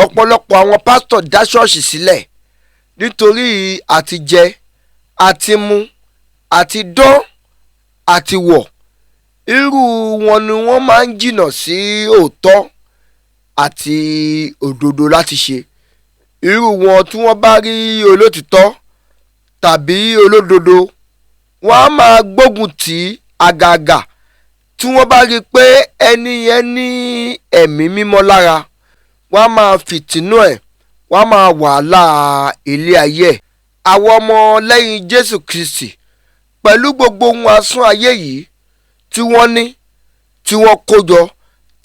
ọ̀pọ̀lọpọ̀ àwọn pásítọ̀ dá ṣọ́ọ̀ṣì sílẹ̀ nítorí àti jẹ àti mu àti dán àti wọ̀. Irú wọn ni wọ́n máa ń jìnnà sí òótọ́ àti òdodo láti ṣe. Irú wọn tí wọ́n bá rí olótìtọ́ tàbí olódodo, wọ́n á máa gbógun tì àgàgà tí wọ́n bá rí pé ẹni yẹn ní ẹ̀mí mímọ́ lára. Wọ́n á máa fìtínú ẹ̀, wọ́n á máa wàhálà ilé ayé ẹ̀. Àwọn ọmọ lẹ́yìn Jésù Kristi pẹ̀lú gbogbo ohun asán ayé yìí tí wọ́n ní, tí wọ́n kó jọ,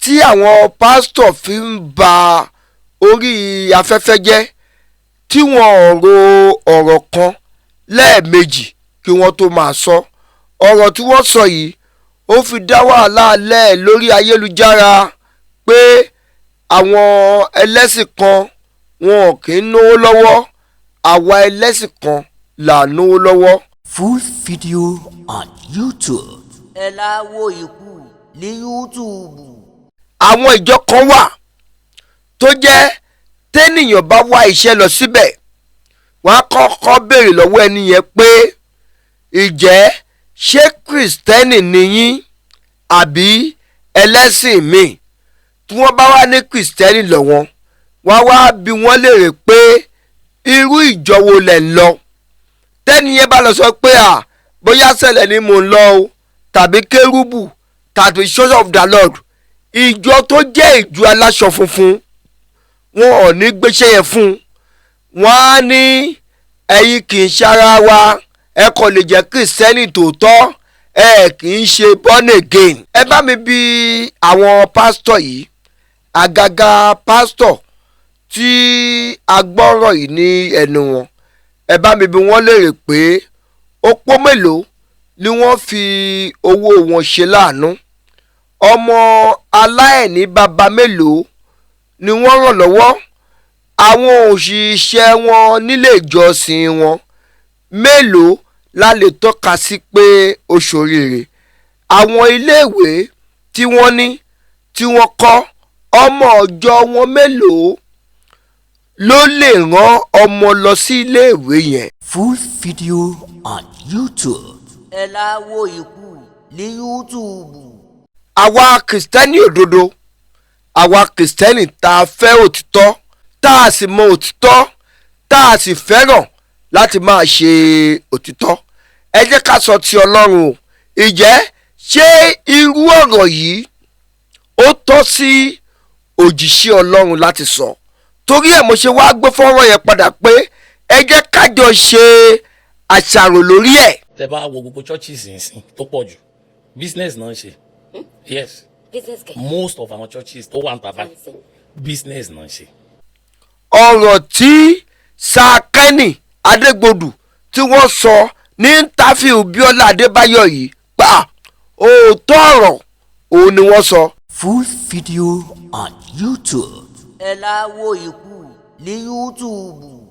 tí àwọn pásítọ̀ fi ń ba orí afẹ́fẹ́ jẹ́, tí wọ́n ro ọ̀rọ̀ kan lẹ́ẹ̀mejì kí wọ́n tó máa sọ. Ọ̀rọ̀ tí wọ́n sọ yìí ó fi dá wàhálà lẹ̀ lórí ayélujára pé àwọn ẹlẹ́sìn kan wọn ò kì í náwó lọ́wọ́, àwa ẹlẹ́sìn kan là náwó lọ́wọ́. Full video on YouTube. Ẹ láwo ikú ní YouTube. Àwọn ìjọ kan wà tó jẹ́ tẹ́nìyàn bá wá iṣẹ́ lọ síbẹ̀, wọ́n á kọ́kọ́ béèrè lọ́wọ́ ẹni yẹn pé ìjẹ́ ṣé Kristẹni ni yín àbí ẹlẹ́sìn míì. Tí wọ́n bá wá ní Kristẹni lọ́wọ́, wọ́n á wá bi wọ́n léèrè pé irú ìjọ wo lẹ̀ ń lọ. Tẹ́ni yẹn bá lọ sọ pé bóyá sẹ̀lẹ̀ ni mò ń lọ o tàbí kérúbù tàbí Church of the Lord, ìjọ tó jẹ́ ìjọ aláṣọ funfun, wọn ò ní gbéṣẹ́ yẹn fún un. Wọ́n á ní ẹ̀yin kì í ṣara wa, ẹ kò lè jẹ́ Kristẹni tòótọ́, ẹ kì í ṣe born again. Ẹ bá mi bi àwọn pásítọ̀ yìí, àgàgà pásítọ̀ tí a gbọ́rọ̀ yìí ní ẹnu wọn, ẹ bá mi bi wọ́n léèrè pé opó mélòó ni wọ́n fi owó wọn ṣe láàánú. Ọmọ aláìní bàbá mélòó ni wọ́n ràn lọ́wọ́. Àwọn òṣìṣẹ́ wọn nílé ìjọsìn wọn mélòó la lè tọ́ka sí pé ó ṣoríire. Àwọn iléèwé tí wọ́n ní, tí wọ́n kọ́, ọmọ ọjọ́ wọn mélòó ló lè rán ọmọ lọ sí iléèwé yẹn. Full video on YouTube. Ẹ láwo ikú ní YouTube. Àwa Kristẹni òdodo, àwa Kristẹni tá a fẹ́ òtítọ́, tá a sì mọ òtítọ́, tá a sì fẹ́ràn láti máa ṣe òtítọ́, ẹ jẹ́ ká sọ ti Ọlọ́run o. Ìjẹ́ ṣé irú ọ̀rọ̀ yìí ó tọ́ sí òjíṣẹ́ Ọlọ́run láti sọ? Torí ẹ̀ mo ṣe wá gbé fọ́nrán yẹn padà pé ẹ jẹ́ ká jọ ṣe àṣàrò lórí ẹ̀. Tẹ́ bá wo gbogbo churches ìsìn tó pọ̀ jù business náà ń ṣe. Yes, most of our churches tó wà ń tàbá business náà ń ṣe. Ọ̀rọ̀ tí Sákẹ́nì Adégbodù tí wọ́n sọ ní ntàfíù Bíọ́lá Adébáyọ̀ yìí pa òótọ́ ọ̀rọ̀ òun ni wọ́n sọ. Full video on YouTube. Ẹ láwo ikú ní YouTube.